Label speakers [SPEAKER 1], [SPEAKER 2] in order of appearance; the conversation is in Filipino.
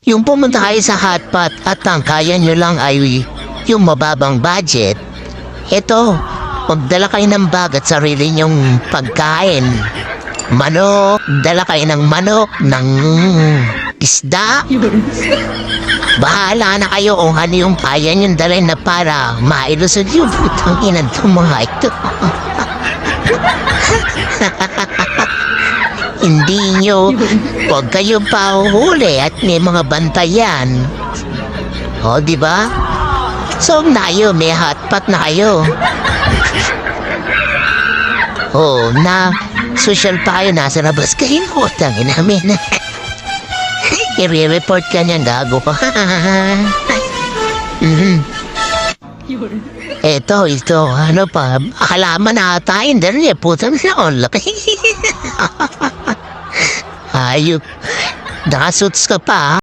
[SPEAKER 1] Yung pumunta kayo sa hotpot at ang kaya nyo lang ay yung mababang budget, eto, magdala kayo ng bag at sarili nyong pagkain. Manok, dala kayo ng manok, ng isda. Bahala na kayo kung ano yung kaya nyong dalhin na para mailusod yung putang inan itong mga ito. Hindi nyo, huwag kayo pa uhuli at may mga bantayan. O, di ba? So, na kayo, may hotpot na kayo. Oh, na social pa kayo, nasa labas kayo. Utangin namin. I-report ka niyan, gago ka. Ito, ano pa, halaman na tayo, hindi rin, putang na laki. Ayop, nakasuits ka pa,